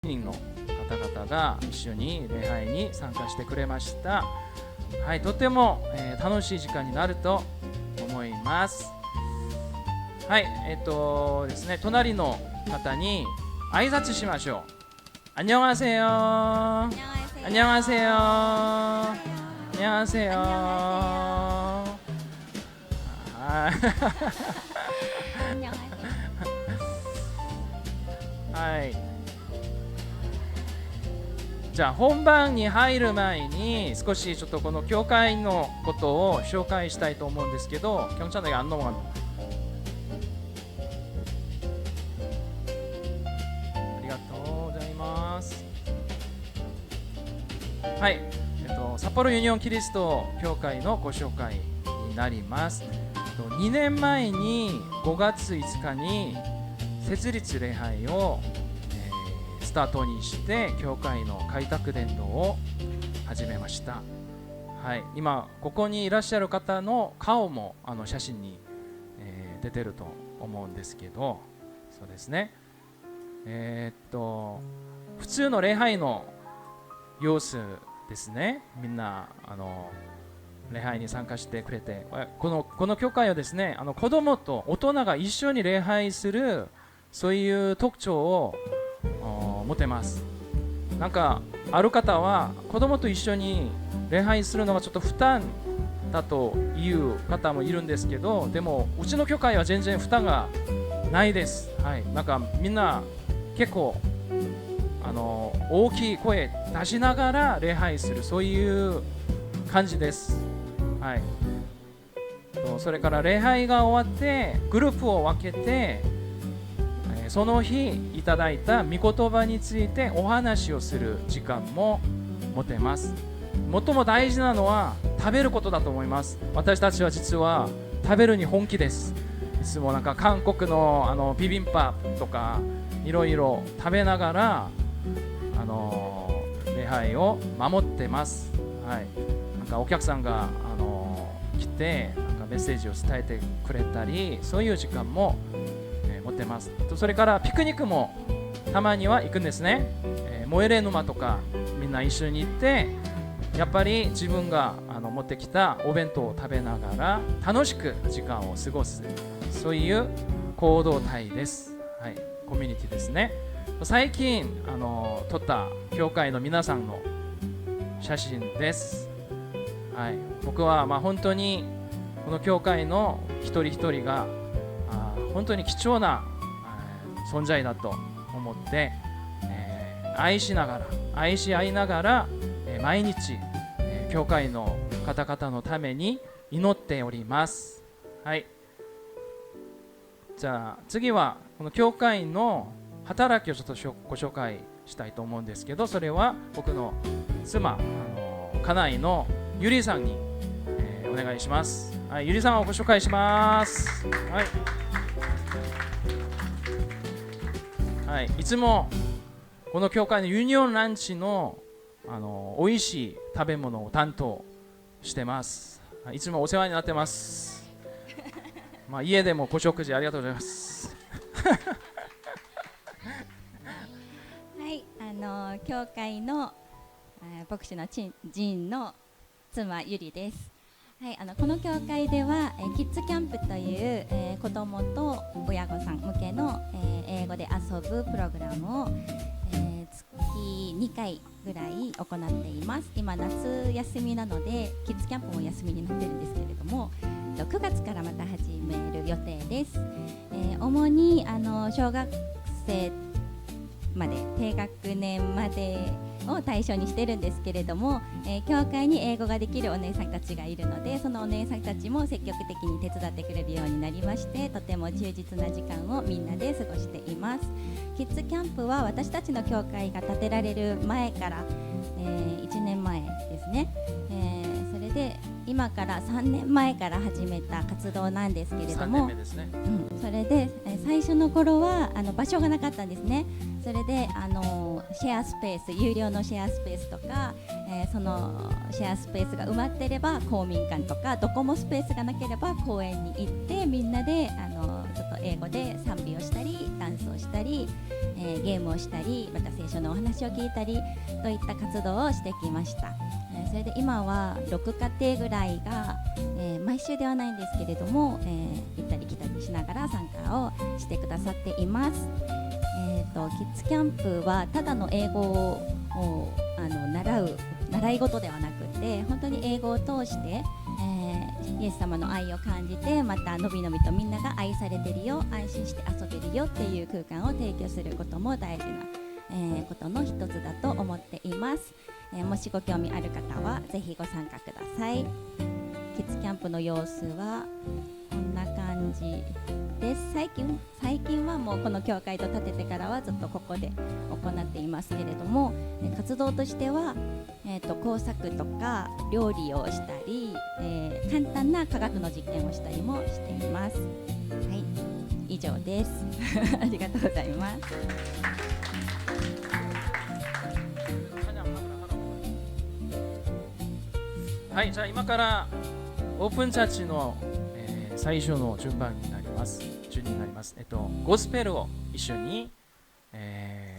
人の方々が一緒に礼拝に参加してくれました。はい、とても、楽しい時間になると思います。はい、ですね、隣の方に挨拶しましょう。안녕하세요。안녕하세요。안녕하세요。はい。じゃあ本番に入る前に少しちょっとこの教会のことを紹介したいと思うんですけど、경찰에게 안 넘어갑니다。ありがとうございます。はい、札幌ユニオンキリスト教会のご紹介になります。2年前に5月5日に設立礼拝をスタートにして教会の開拓伝道を始めました。はい、今ここにいらっしゃる方の顔も写真に、出てると思うんですけど、そうですね、普通の礼拝の様子ですね。みんな礼拝に参加してくれて、この教会はですね、子供と大人が一緒に礼拝するそういう特徴を持てます。なんかある方は子供と一緒に礼拝するのがちょっと負担だという方もいるんですけど、でもうちの教会は全然負担がないです。はい、なんかみんな結構大きい声出しながら礼拝する、そういう感じです。はい、それから礼拝が終わってグループを分けて、その日いただいた御言葉についてお話をする時間も持てます。最も大事なのは食べることだと思います。私たちは実は食べるに本気です。いつもなんか韓国のビビンパとかいろいろ食べながら礼拝を守ってます。はい、なんかお客さんが来てなんかメッセージを伝えてくれたり、そういう時間も持ってます。それからピクニックもたまには行くんですね。燃えれ沼とかみんな一緒に行って、やっぱり自分が持ってきたお弁当を食べながら楽しく時間を過ごす、そういう行動体です。はい、コミュニティですね。最近撮った教会の皆さんの写真です。はい、僕は本当にこの教会の一人一人が本当に貴重な存在だと思って、愛し合いながら、毎日、教会の方々のために祈っております。はい、じゃあ次はこの教会の働きをちょっとご紹介したいと思うんですけど、それは僕の妻家内のゆりさんに、お願いします。はい、ゆりさんをご紹介します。はいはい、いつもこの教会のユニオンランチの、美味しい食べ物を担当してます。いつもお世話になってます。家でもご食事ありがとうございます。はい、教会の牧師のジンの妻ゆりです。はい、この教会ではキッズキャンプという、子どもと親御さん向けの、英語で遊ぶプログラムを、月2回ぐらい行っています。今夏休みなのでキッズキャンプも休みになってるんですけれども、9月からまた始める予定です。主に小学生まで低学年までを対象にしてるんですけれども、教会に英語ができるお姉さんたちがいるので、そのお姉さんたちも積極的に手伝ってくれるようになりまして、とても充実な時間をみんなで過ごしています。キッズキャンプは私たちの教会が建てられる前から、1年前ですね、それで今から3年前から始めた活動なんですけれども、3年目ですね。それで、最初の頃は場所がなかったんですね。それでシェアスペース、有料のシェアスペースとか、そのシェアスペースが埋まってれば公民館とか、どこもスペースがなければ公園に行ってみんなでちょっと英語で賛美をしたりダンスをしたり、ゲームをしたりまた聖書のお話を聞いたりといった活動をしてきました。それで今は6家庭ぐらいが、毎週ではないんですけれども、行ったり来たりしながら参加をしてくださっています。キッズキャンプはただの英語を習い事ではなくて本当に英語を通して、イエス様の愛を感じてまたのびのびとみんなが愛されてるよ安心して遊べるよっていう空間を提供することも大事な、ことの一つだと思っています。もしご興味ある方はぜひご参加ください。キッズキャンプの様子はこんな感じです。最近はもうこの教会と建ててからはずっとここで行っていますけれども、活動としては、工作とか料理をしたり、簡単な科学の実験をしたりもしています。はい、以上ですありがとうございます。はい、じゃあ今からオープンチャーチの、最初の順番になります。ゴスペルを一緒に、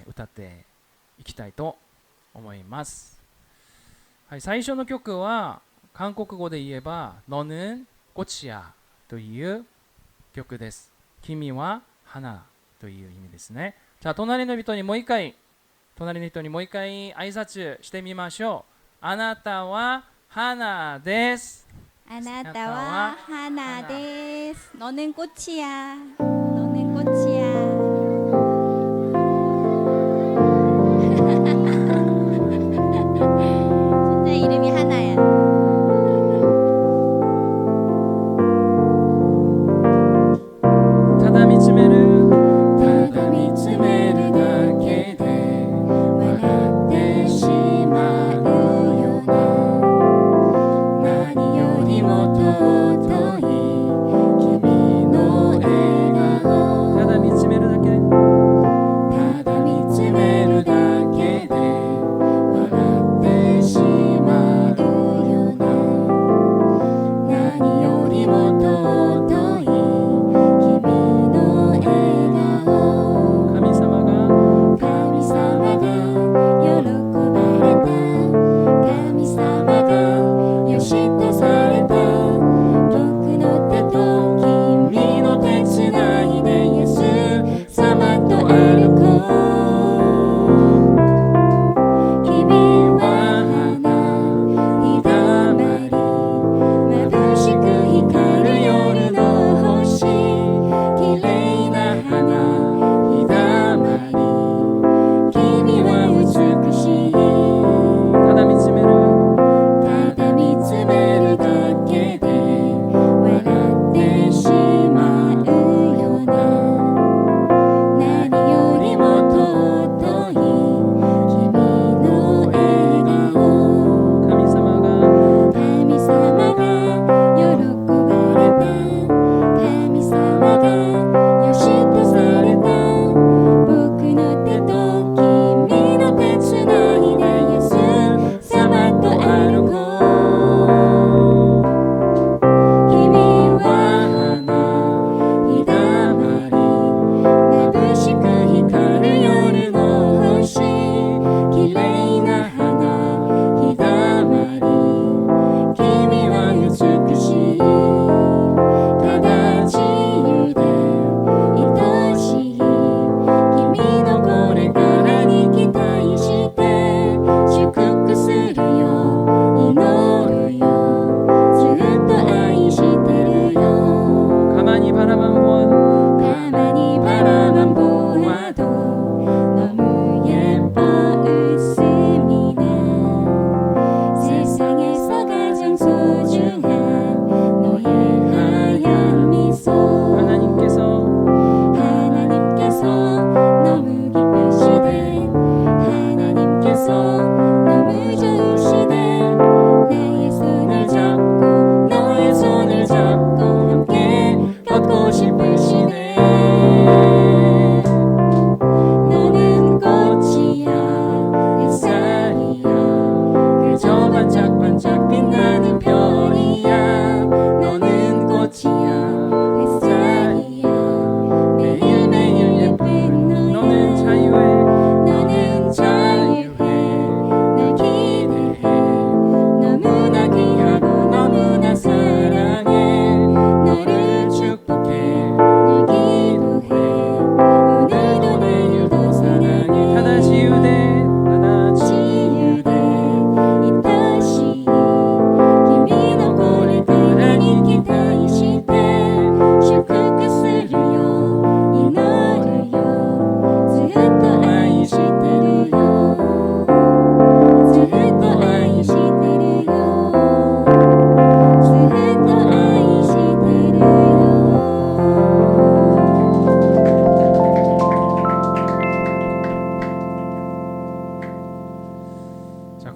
歌っていきたいと思います。はい、最初の曲は韓国語で言えば너는 꽃이야という曲です。君は花という意味ですね。じゃあ隣の人にもう一回挨拶してみましょう。あなたは花です。あなたは花です。너는 꽃이야. 너는 꽃이야. 진짜 이름이 하나야.ただ見つめるだけで笑ってしまうよね。何よりも尊い君の笑顔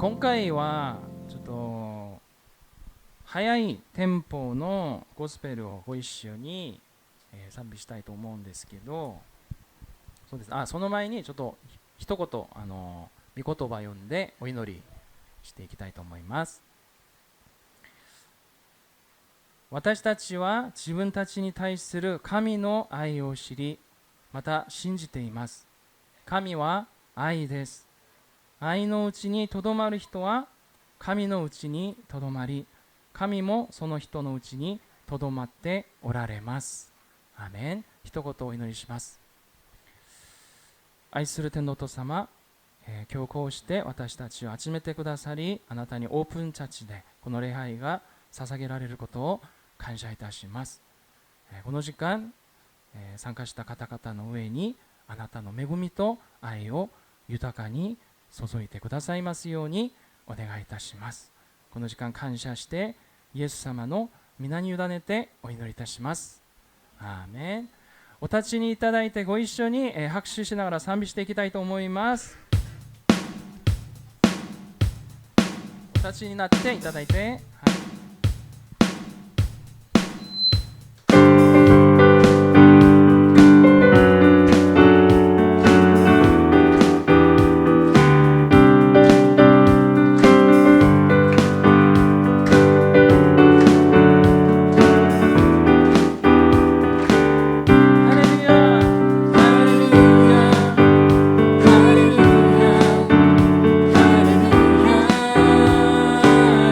今回はちょっと速いテンポのゴスペルをご一緒に、賛美したいと思うんですけど、そうです。その前にちょっと一言御言葉を読んでお祈りしていきたいと思います。私たちは自分たちに対する神の愛を知り、また信じています。神は愛です。愛のうちにとどまる人は神のうちにとどまり、神もその人のうちにとどまっておられます。アーメン。一言お祈りします。愛する天のお父様、今日こうして私たちを集めてくださり、あなたにオープンチャッチでこの礼拝が捧げられることを感謝いたします。この時間、参加した方々の上にあなたの恵みと愛を豊かに注いでくださいますようにお願いいたします。この時間感謝してイエス様の皆に委ねてお祈りいたします。アーメン。お立ちにいただいてご一緒に拍手しながら賛美していきたいと思います。お立ちになっていただいて、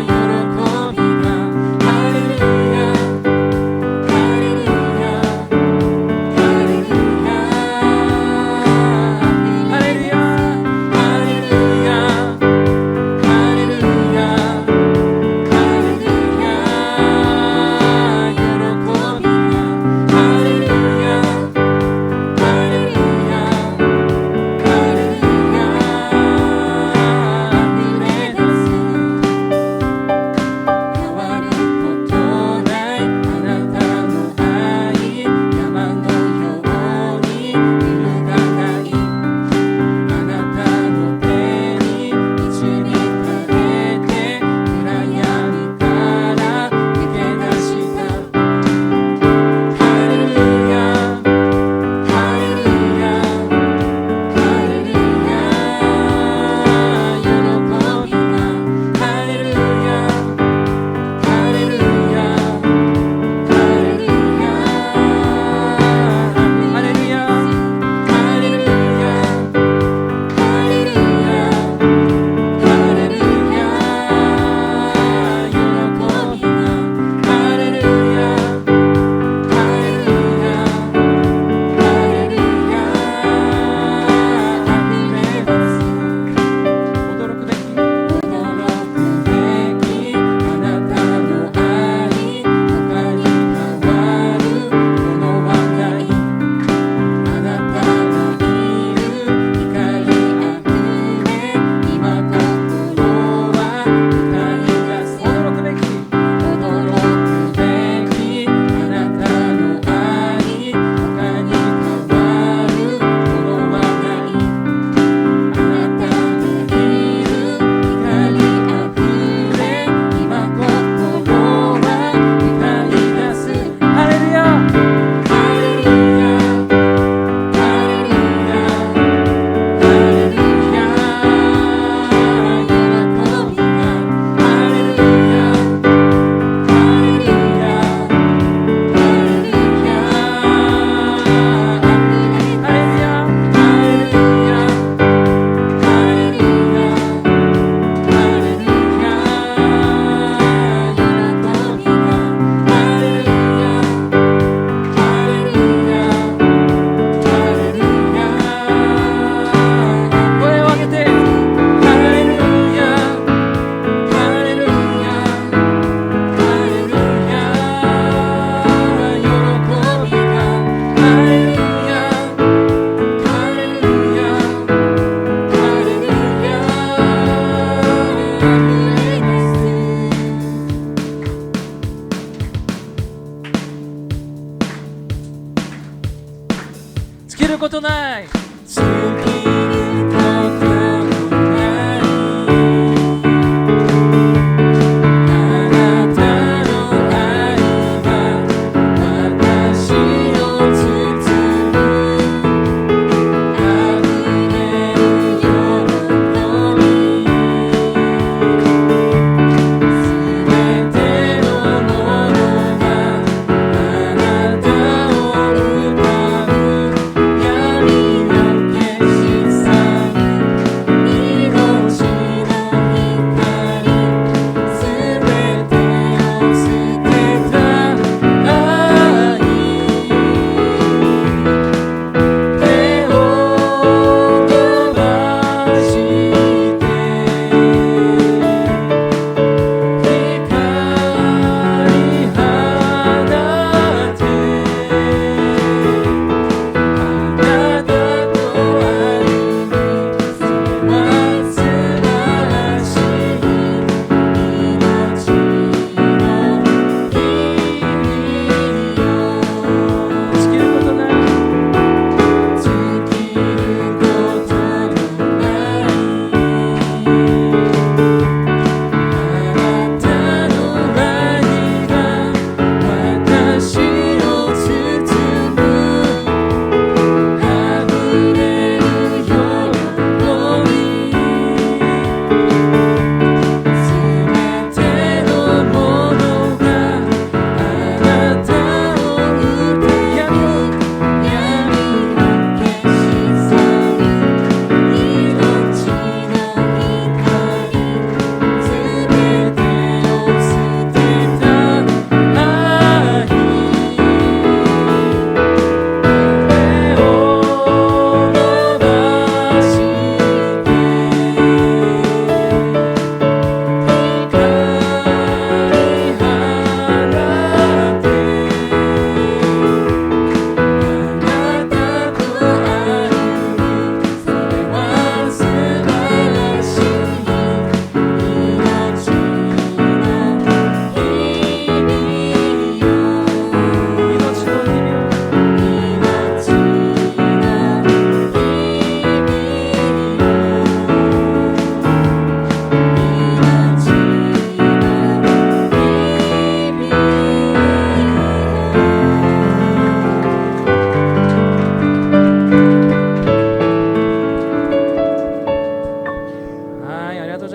喜び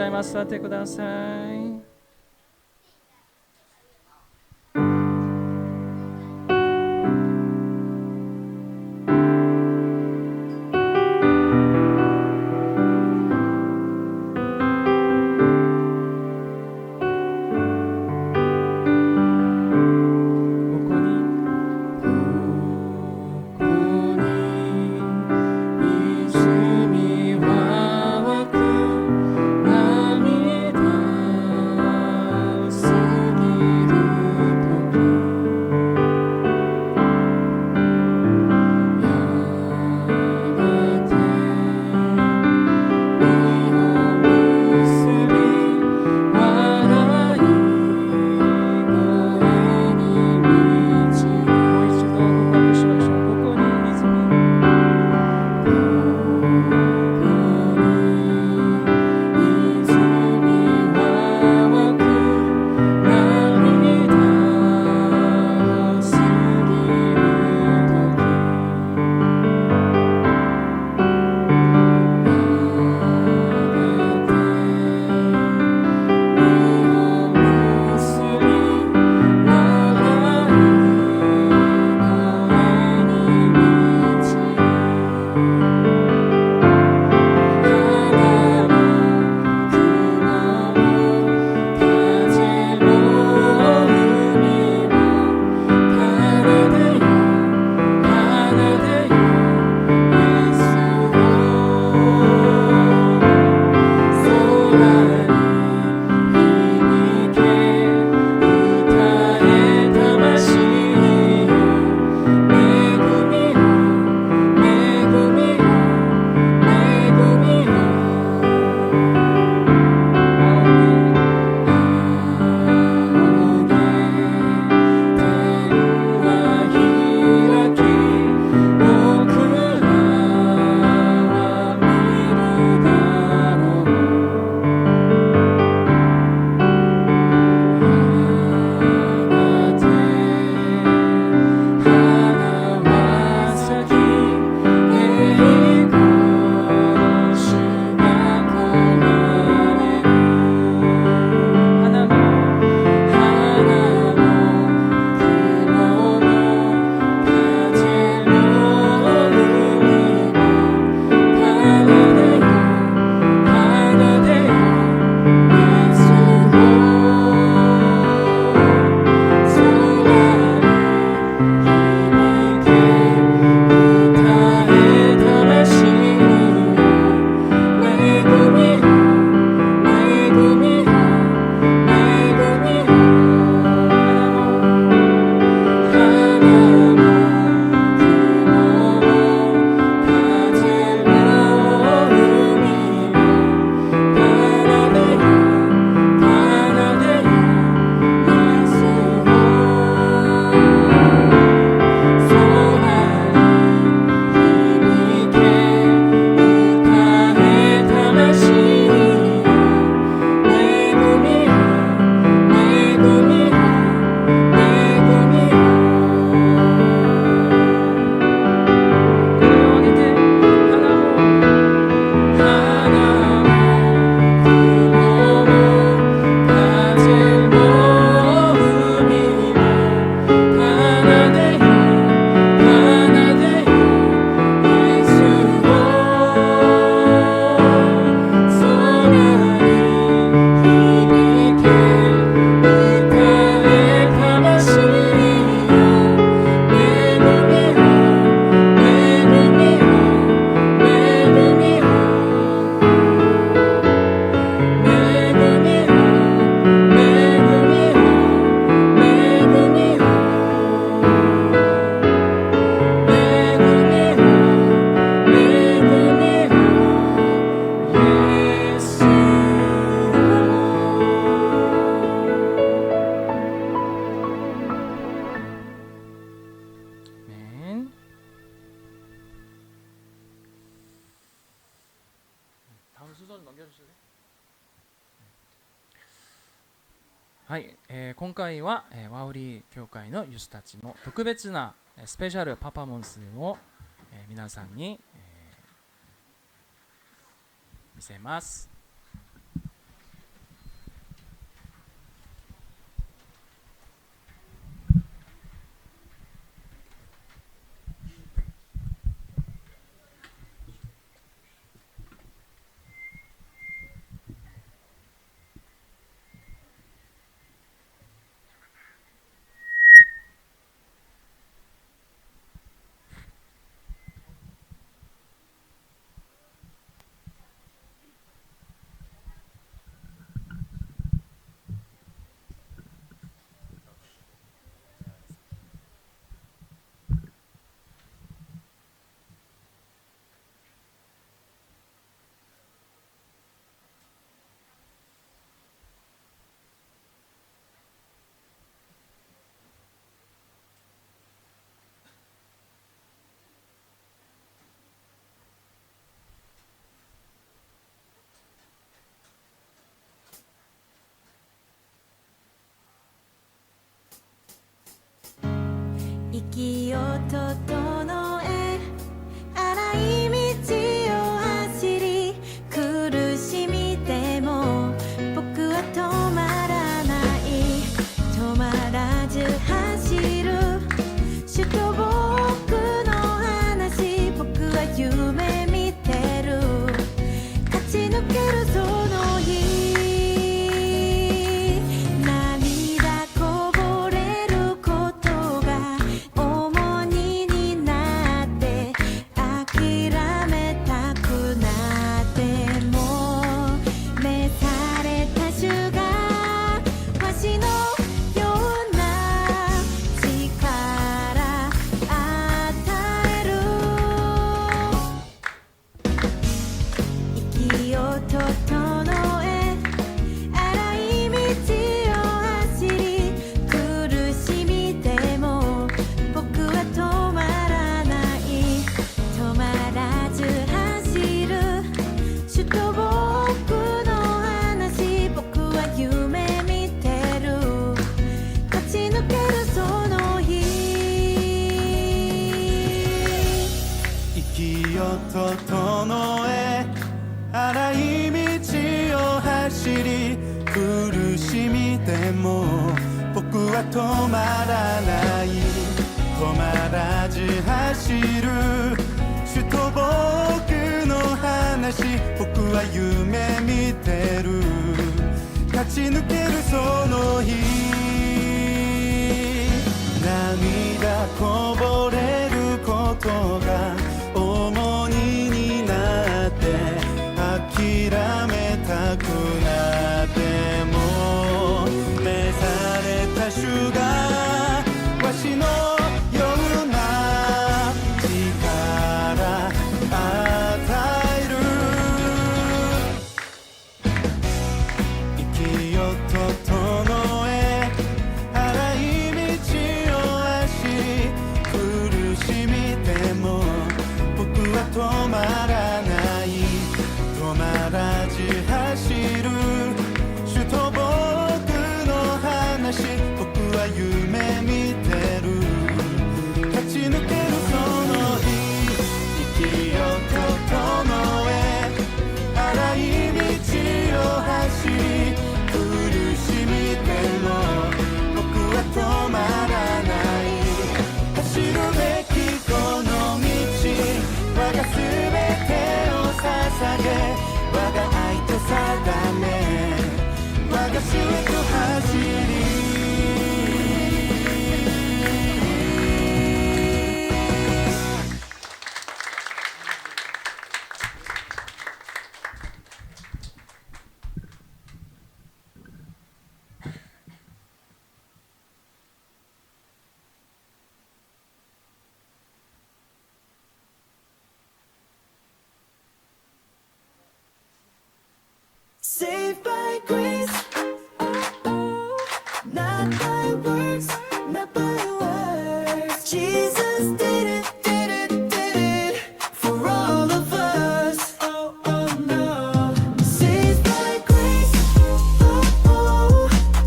ざいます。座ってください。はい、今回は、ワウリー教会のユスたちの特別なスペシャルパパモンスを、皆さんに、見せます。息を整え荒い道を走り苦しみでも僕は止まらない止まらず走る主と僕の話僕は夢見てる勝ち抜けるその日涙こぼれることが重荷になって諦めたくなっても召された主がわしのような力与える息を整え荒い道を走り苦しみでも僕は止まらない止まらず走る主と僕の話僕は夢見てる勝ち抜けるその日息を整え荒い道を走り苦しみでも僕は止まらない止まらず走る主と僕の話僕は夢見てる勝ち抜けるその日涙こぼれることが重荷になって諦めたくなっても召された主がわしのような力与える息を整え荒い道を走り苦しみでも僕は止まらない止まらず走る主と僕の話僕は夢見てる勝ち抜けるその日息を整え荒い道を走り苦しみでも僕は止まらない走るべきこの道我が全てを捧げ我が愛と定め我が主へと走りSaved by grace, not by works, not by works. Jesus did it for all of us. Oh no. Saved by grace,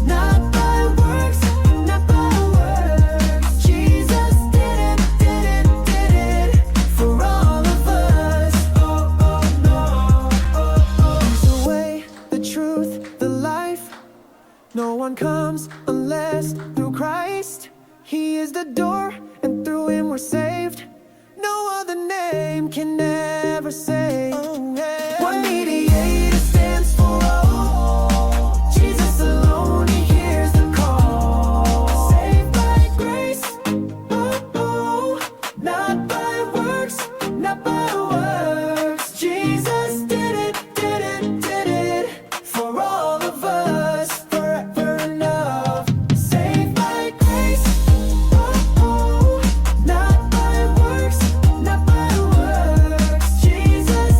not by works, not by works. Jesus did it for all of us. Oh no. He's the way, the truth, the life. No one comes unless through Christ. He is the door, and through him we're saved. No other name can ever save. One mediator stands for all. Jesus alone, he hears the call. Saved by grace, not by works, not by works. Jesus did it for all of us, forever enough. Saved by grace, not by works, not by works. Jesus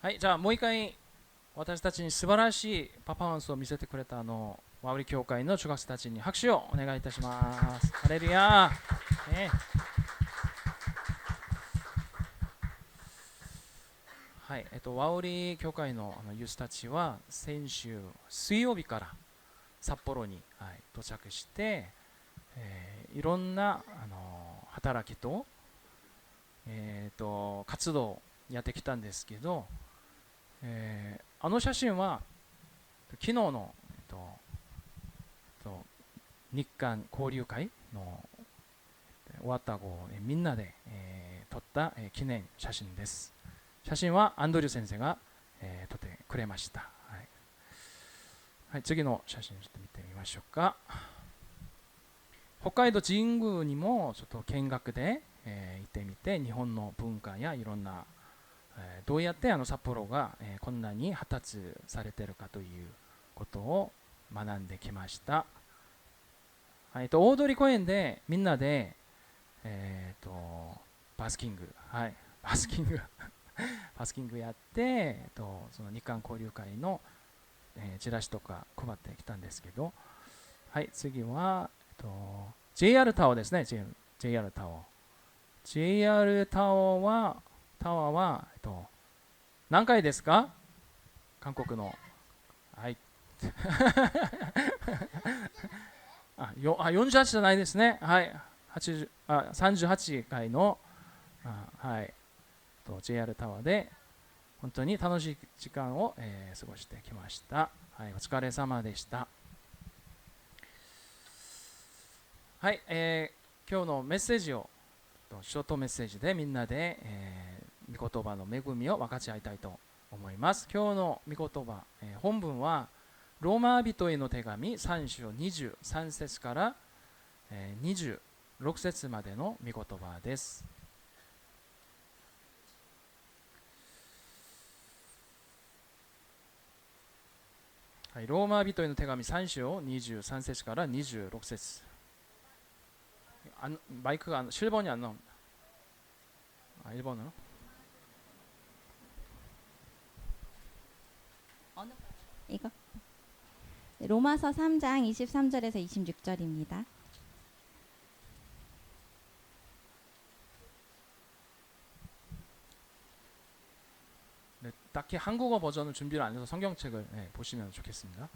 はい、じゃあもう一回私たちに素晴らしいパフォーマンスを見せてくれたワウリ教会の中学生たちに拍手をお願いいたします。ハレルヤー、ね。はい、ワウリ教会のユースたちは先週水曜日から札幌に、到着して、いろんな働きと、活動をやってきたんですけど、写真は昨日の、日韓交流会の終わった後、みんなで、撮った、記念写真です。写真はアンドリュー先生が、撮ってくれました。はい、はい、次の写真ちょっと見てみましょうか。北海道神宮にもちょっと見学で、行ってみて、日本の文化やいろんなどうやって札幌が、こんなに発達されているかということを学んできました。大通公園でみんなで、バスキング、バスキングやって、その日韓交流会の、チラシとか配ってきたんですけど、はい、次は、JR タワーですね。JR タワー。JR タワーは、何階ですか？韓国の。はい。48じゃないですね。はい。38階の、はい。JR タワーで、本当に楽しい時間を、過ごしてきました。はい。お疲れ様でした。はい。今日のメッセージを、ショートメッセージでみんなで、御言葉の恵みを分かち合いたいと思います。今日の御言葉、本文はローマ人への手紙3章23節から、26節までの御言葉です。はい、ローマ人への手紙3章23節から26節。마이크가 7번이 안 나옵니다. 1번으로? 이거 로마서 3장 23절에서 26절입니다. 네, 딱히 한국어 버전을 준비를 안 해서 성경책을 보시면 좋겠습니다.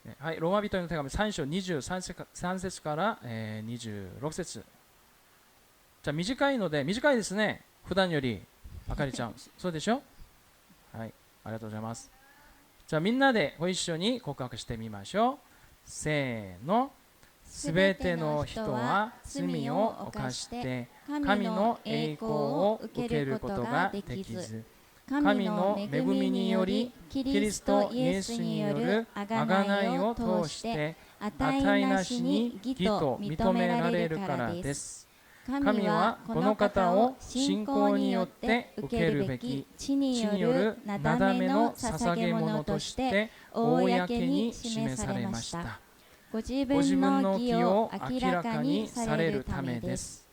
네, はい、ローマ人への手紙3章23節から、26節。じゃあ短いので、短いですね。普段より。あかりちゃん、そうでしょ？はい、ありがとうございます。じゃあみんなでご一緒に告白してみましょう。せーの。すべての人は罪を犯して神の栄光を受けることができず、神の恵みによりキリストイエスによる贖いを通して値なしに義と認められるからです。神はこの方を信仰によって受けるべき地によるなだめの捧げ物として公に示されました。ご自ご自分分のの義義をを明らかにされるためです。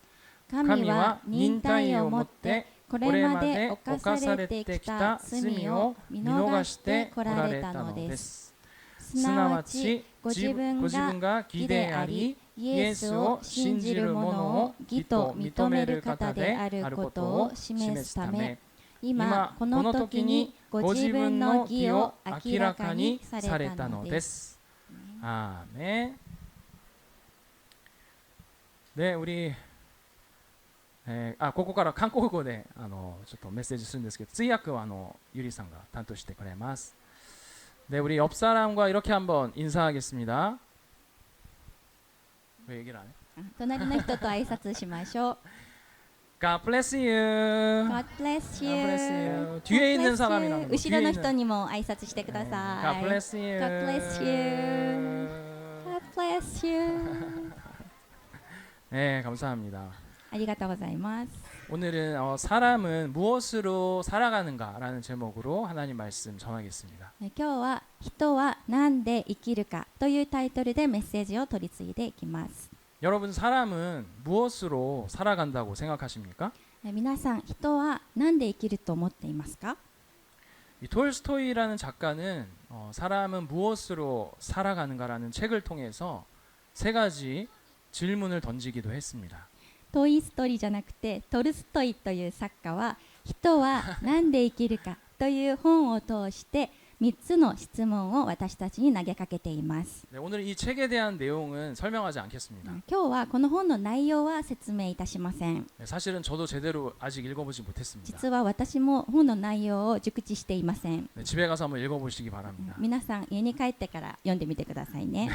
神神はは忍忍耐をも耐をもっっててここれまでれまで犯犯されてされてききたた罪を罪を見見逃し逃しててこらこられれたので。たのですす。すなわちご自分ご自分がが義でありイエスを信じる者を義と認める方であることを示すため、今この時にご自分の義を明らかにされたのです。 아멘. 네, 우리 ここから韓国語でちょっとメッセージするんですけど、通訳はユリさんが担当してくれます。네, 우리 옆 사람과 이렇게 한번 인사하겠습니다. 왜 얘기를 안 해? 隣の人と挨拶しましょう。 God bless you. God bless God bless you. you. 뒤에 있는 사람이랑 뭐後ろの人 뒤에 있는- にも挨拶してくだ 네, さ God い。 bless you. God bless you. God bless you. 네, 감사합니다. ありがとうございます。 오늘은 사람은 무엇으로 살아가는가라는 제목으로 하나님 말씀 전하겠습니다. 今日は人は何で生きるかというタイトルでメッセージを取り継いでいきます。 여러분 사람은 무엇으로 살아간다고 생각하십니까? 皆さん人は何で生きると思っていますか？ 이 톨스토이라는 작가는 사람은 무엇으로 살아가는가라는 책을 통해서 세 가지 질문을 던지기도 했습니다. トイストリじゃなくてトルストイという作家は人は何で生きるかという本を通して3つの質問を私たちに投げかけています。 네, 오늘 이 책에 대한 내용은 설명하지 않겠습니다. 今日はこの本の内容は説明いたしません。 네, 사실은 저도 제대로 아직 읽어보지 못했습니다. 実は私も本の内容を熟知していません。 네, 집에 가서 한번 읽어보시기 바랍니다. 皆さん家に帰ってから読んでみてくださいね。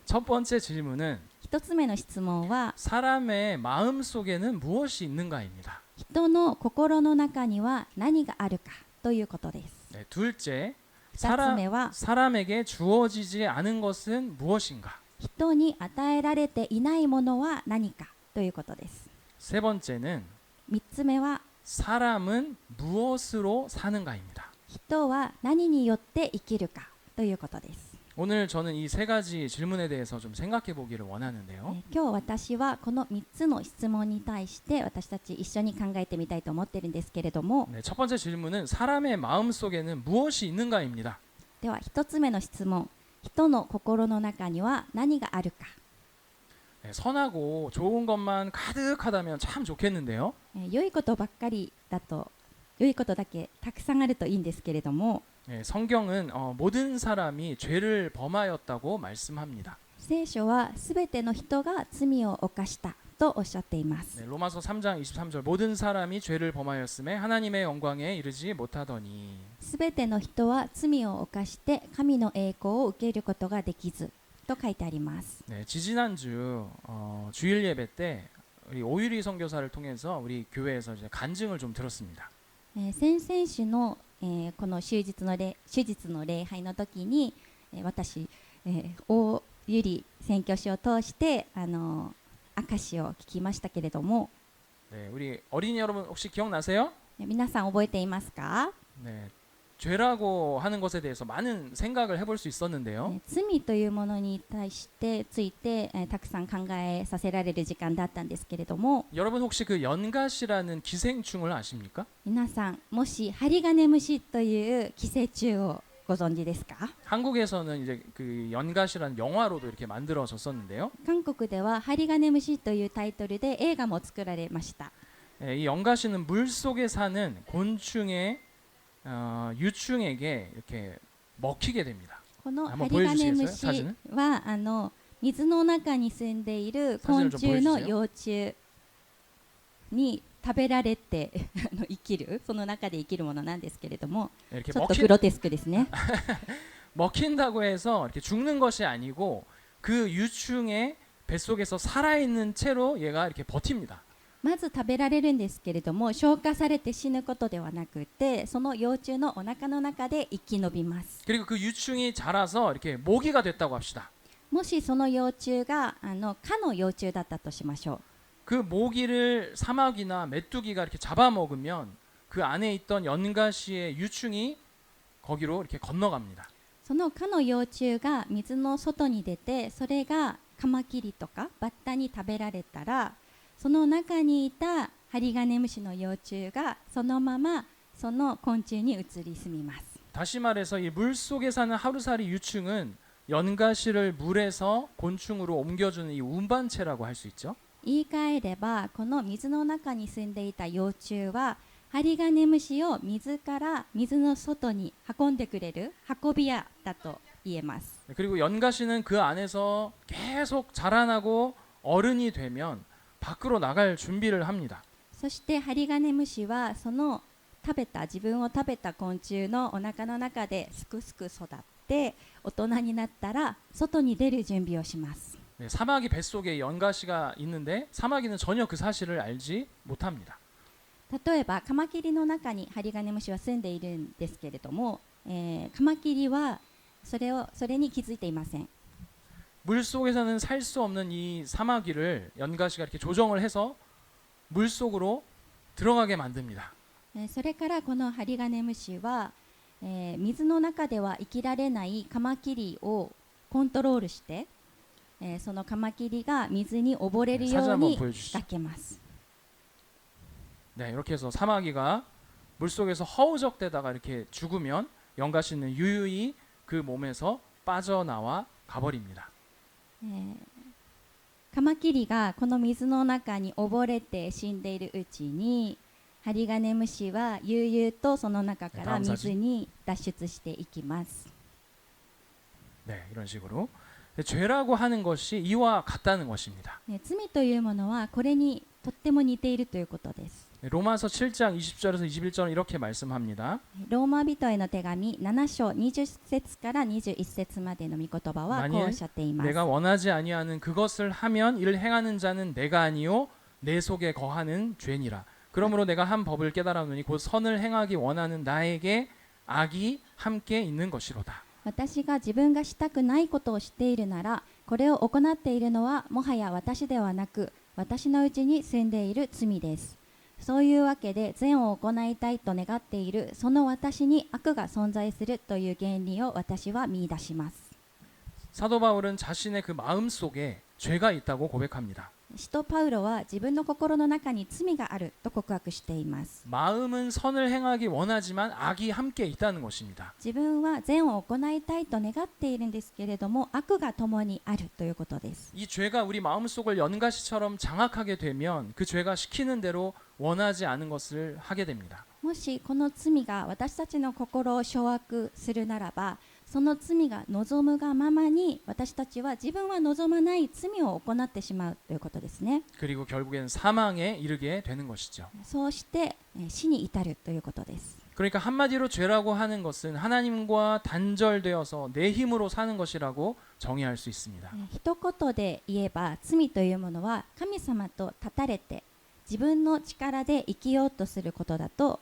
첫 번째 질문은 一つ目の質問は 사람의 마음 속에는 무엇이 있는가입니다. 人の心の中には何があるかということです。 네, 둘째, 二つ目は 사람에게 주어지지 않은 것은 무엇인가. 人に与えられていないものは何かということです。 세 번째는 三つ目は 사람은 무엇으로 사는가입니다. 人は何によって生きるかということです。 오늘 저는 이 세 가지 질문에 대해서 좀 생각해 보기를 원하는데요. 今日私はこの3つの質問に対して私たち一緒に考えてみたいと思ってるんですけれども、 네, 첫 번째 질문은 사람의 마음 속에는 무엇이 있는가입니다. では1つ目の質問、人の心の中には何があるか。 네, 선하고 좋은 것만 가득하다면 참 좋겠는데요. 良いことばっかりだと、良いことだけたくさんあるといいんですけれども、 네, 성경은 모든 사람이 죄를 범하였다고 말씀합니다. 聖書はすべての人が罪を犯したとおっしゃっています。 네, 로마서 3장 23절 모든 사람이 죄를 범하였음에 하나님의 영광에 이르지 못하더니. すべての人は罪を犯して神の栄光を受けることができずと書いてあります。 네, 지지난주 주일 예배 때 우리 오유리 선교사를 통해서 우리 교회에서 이제 간증을 좀 들었습니다. 先々週の、この終日の礼拝の時に、私、大ゆり宣教師を通して証しを聞きましたけれども、 네, 우리 어린이 여러분 혹시 기억나세요? 皆さん覚えていますか？ 네, 죄라고 하는 것에 대해서 많은 생각을 해볼 수 있었는데요. 罪というものに対してついて、たくさん考えさせられる時間だったんですけれども、 여러분 혹시 그 연가시라는 기생충을 아십니까? 皆さんもしハリガネムシという寄生虫をご存知ですか？ 한국에서는 이제 그 연가시라는 영화로도 이렇게 만들어졌었는데요. 韓国ではハリガネムシというタイトルで映画も作られました。 이 연가시는 물 속에 사는 곤충의 유충에게 이렇게 먹히게 됩니다. この 한번 ハリガネム 보여주시겠어요? シ 사진을? は水の中に住んでいる昆虫の幼虫に食べられて生きる、その中で生きるものなんですけれども、 이렇게 ちょっとグロテスクですね。 먹힌다고 해서 이렇게 죽는 것이 아니고 그 유충의 뱃속에서 살아있는 채로 얘가 이렇게 버팁니다. まず食べられるんですけれども、消化されて死ぬことではなくて、その幼虫のお腹の中で生き延びます。 그리고 그 유충이 자라서 이렇게 모기가 됐다고 합시다. もしその幼虫が蚊の幼虫だったとしましょう。 그 모기를 사마귀나 메뚜기가 이렇게 잡아먹으면 그 안에 있던 연가시의 유충이 거기로 이렇게 건너갑니다. その蚊の幼虫が水の外に出て、それがカマキリとかバッタに食べられたら、その中にいたハリガネムシの幼虫がそのままその昆虫に移り住みます。 다시 말해서 이 물 속에 사는 하루살이 유충은 연가시를 물에서 곤충으로 옮겨주는 이 운반체라고 할 수 있죠. 言い換えれば、この水の中に住んでいた幼虫はハリガネムシを水から水の外に運んでくれる運び屋だと言えます。 그리고 연가시는 그 안에서 계속 자라나고 어른이 되면 밖으로 나갈 준비를 합니다. そしてハリガネムシはその自分を食べた昆虫のお腹の中ですくすく育って大人になったら外に出る準備をします。 네, 사마귀 뱃속에 연가시가 있는데 사마귀는 전혀 그 사실을 알지 못합니다. 例えばカマキリの中にハリガネムシは住んでいるんですけれども、カマキリはそれに気づいていません。 물 속에서는 살 수 없는 이 사마귀를 연가시가 이렇게 조정을 해서 물 속으로 들어가게 만듭니다. それからこのハリガネムシは、水の中では生きられないカマキリをコントロールして、そのカマキリが水に溺れるように仕掛けます。 네, 이렇게 해서 사마귀가 물 속에서 허우적대다가 이렇게 죽으면 연가시는 유유히 그 몸에서 빠져나와 가버립니다. カマキリがこの水の中に溺れて死んでいるうちに、ハリガネムシは悠々とその中から水に脱出していきます。 네, 이런 식으로 죄라고 하는 것이 이와 같다는 것입니다. 罪というものはこれにとっても似ているということです。 로마서 7장 20절에서 21절은 이렇게 말씀합니다. ローマ人への手紙7章20節から21節までの御言葉はこうおっしゃっています。 내가 원하지 아니하는 그것을 하면 이를 행하는 자는 내가 아니요 내 속에 거하는 죄니라. 그러므로 내가 한 법을 깨달았노니 곧 선을 행하기 원하는 나에게 악이 함께 있는 것이로다. 私が自分がしたくないことをしているなら、これを行っているのはもはや私ではなく、私のうちに住んでいる罪です。そういうわけで善を行いたいと願っているその私に悪が存在するという原理を私は見出します。 사도 바울은 자신의 그 마음 속에 죄가 있다고 고백합니다. 使徒パウロは自分の心の中に罪があると告白しています。 마음은 선을 행하기 원하지만 악이 함께 있다는 것입니다. 自分は善を行いたいと願っているんですけれども、悪が共にあるということです。 이 죄가 우리 마음속을 연가시처럼 장악하게 되면 그 죄가 시키는 대로 원하지 않은 것을 하게 됩니다. もしこの罪が私たちの心を掌握するならば、その罪が望むがままに私たちは自分は望まない罪を行ってしまうということですね。 그리고 결국엔 사망에 이르게 되는 것이죠. そうして死に至るということです。 그러니까 한마디로 죄라고 하는 것은 하나님과 단절되어서 내 힘으로 사는 것이라고 정의할 수 있습니다. 一言で言えば罪というものは神様と断たれて自分の力で生きようとすることだと、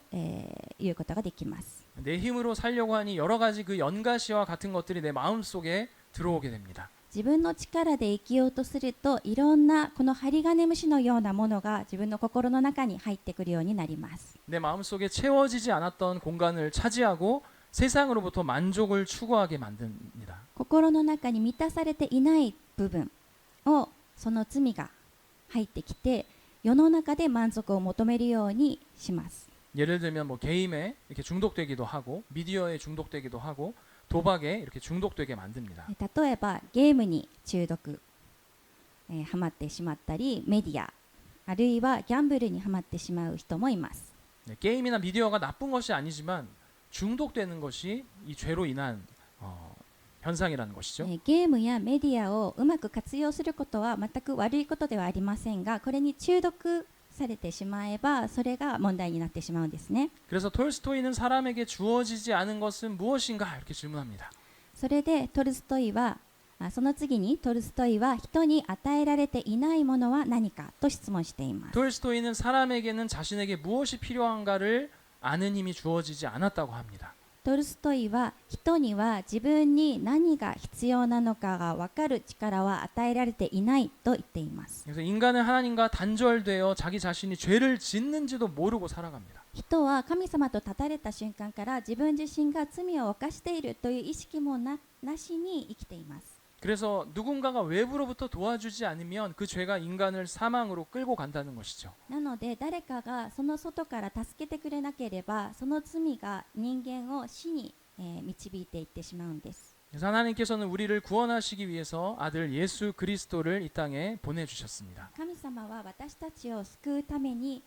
いうことができます。 내 힘으로 살려고 하니 여러 가지 그 연가시와 같은 것들이 내 마음속에 들어오게 됩니다. 自分の力で生きようとするといろんなこのハリガネムシのようなものが自分の心の中に入ってくるようになります。 내 마음속에 채워지지 않았던 공간을 차지하고 세상으로부터 만족을 추구하게 만듭니다. 心の中に満たされていない部分をその罪が入ってきて世の中で満足を求めるようにします。 예를 들면 뭐 게임에 이렇게 중독되기도 하고 미디어에 중독되기도 하고 도박에 이렇게 중독되게 만듭니다. 例えばゲームに中毒、ハマってしまったりメディアあるいはギャンブルにハマってしまう人もいます。 네, 게임이나 미디어가 나쁜 것이 아니지만 중독되는 것이 이 죄로 인한 현상이라는 것이죠. ゲームやメディアをうまく活用することは全く悪いことではありませんが、これに中毒されてしまえばそれが問題になってしまうんですね。 그래서 톨스토이는 사람에게 주어지지 않은 것은 무엇인가 이렇게 질문합니다. それでトルストイはその次にトルストイは人に与えられていないものは何かと質問しています。 톨스토이는 사람에게는 자신에게 무엇이 필요한가를 아는 힘이 주어지지 않았다고 합니다. トルストイは人には自分に何が必要なのかが分かる力は与えられていないと言っています。 그래서 인간은 하나님과 단절되어 자기 자신이 죄를 짓는지도 모르고 살아갑니다. 人は神様と立たれた瞬間から自分自身が罪を犯しているという意識もなしに生きています。 그래서 누군가가 외부로부터 도와주지 않으면 그 죄가 인간을 사망으로 끌고 간다는 것이죠. なので誰かがその外から助けてくれなければその罪が人間を死に、導いていってしまうんです。 그래서 하나님께서는 우리를 구원하시기 위해서 아들 예수 그리스도를 이 땅에 보내주셨습니다. 神様は私たちを救うために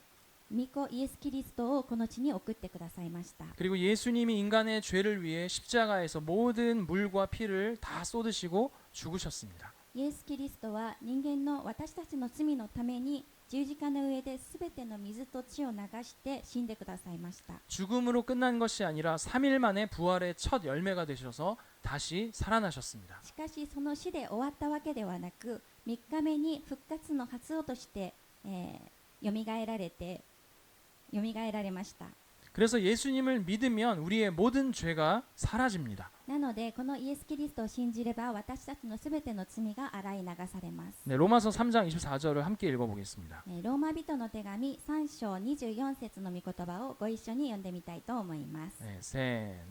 御子イエス・キリストをこの地に送ってくださいました。 그리고 예수님이 인간의 죄를 위해 십자가에서 모든 물과 피를 다 쏟으시고 죽으셨습니다. イエス・キリストは人間の私たちの罪のために十字架の上で全ての水と血を流して死んでくださいました。 죽음으로 끝난 것이 아니라 3일 만에 부활의 첫 열매가 되셔서 다시 살아나셨습니다. しかしその死で終わったわけではなく3日目に復活の発音として、よみがえられました。 그래서 예수님을 믿으면 우리의 모든 죄가 사라집니다. なのでこのイエス・キリストを信じれば私たちのすべての罪が洗い流されます。 네, 로마서 3장 24절을 함께 읽어보겠습니다. ローマ人の手紙3章24節の御言葉をご一緒に読んでみたいと思います。 네,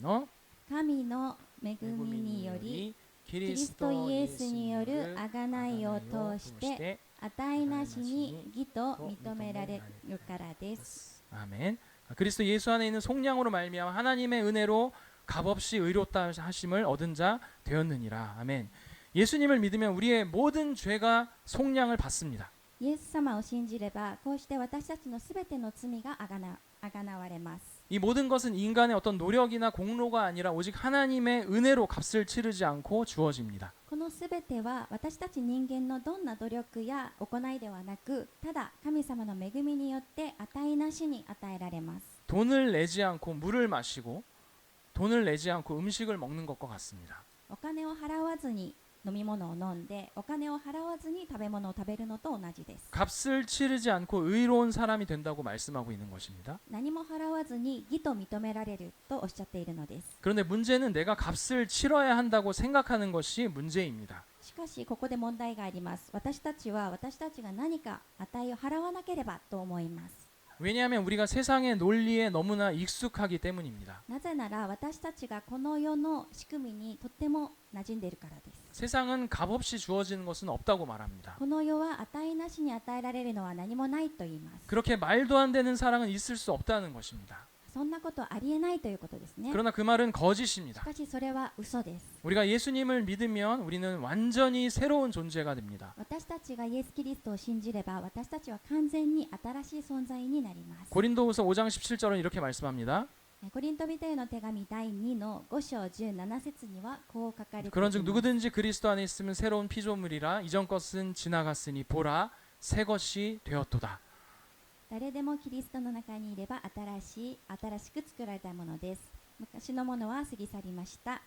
세노 神の恵みによりキリストイエスによる贖いを通して値なしに義と認められるからです。 아멘. 그리스도 예수 안에 있는 속량으로 말미암아 하나님의 은혜로 값없이 의롭다 하심을 얻은 자 되었느니라. 아멘. 예수님을 믿으면 우리의 모든 죄가 속량을 받습니다. イエス様を信じればこうして私たちのすべての罪があがなわれます。 이 모든 것은 인간의 어떤 노력이나 공로가 아니라 오직 하나님의 은혜로 값을 치르지 않고 주어집니다. このすべては私たち人間のどんな努力や行いではなくただ神様の恵みによって値なしに与えられます。 돈을 내지 않고 물을 마시고 돈을 내지 않고 음식을 먹는 것과 같습니다. お金を払わずに飲み物を飲んでお金を払わずに食べ物を食べるのと同じです。 값을 치르지 않고 의로운 사람이 된다고 말씀하고 있는 것입니다. 何も払わずに義と認められるとおっしゃっているのです。 그런데 문제는 내가 값을 치러야 한다고 생각하는 것이 문제입니다. しかしここで問題があります。私たちが何か値を払わなければと思います。 왜냐하면 우리가 세상의 논리에 너무나 익숙하기 때문입니다. なぜなら私たちがこの世の仕組みにとっても馴染んでいるからです。 세상은 값없이 주어지는 것은 없다고 말합니다. この世は値なしに与えられるのは何もないと言います。 그렇게 말도 안 되는 사랑은 있을 수 없다는 것입니다. そんなことありえないということですね。 그러나 그 말은 し 거짓입니다. かしそれは嘘です。 우리가 예수님을 믿으면 우리는 완전히 새로운 존재가 됩니다. 私たちがイエス・キリストを信じれば私たちは完全に新しい存在になります。 고린도후서 5장 17절은 이렇게 말씀합니다. コリント人への手紙第2の5章17節にはこう書かれています。 그런즉 누구든지 그리스도 안에 있으면 새로운 피조물이라 이전 것은 지나갔으니 보라 새 것이 되었도다. 誰でもキリストの中にいれば新しく作られたものです。昔のものは過ぎ去りました。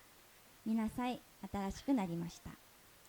見なさい、新しくなりました。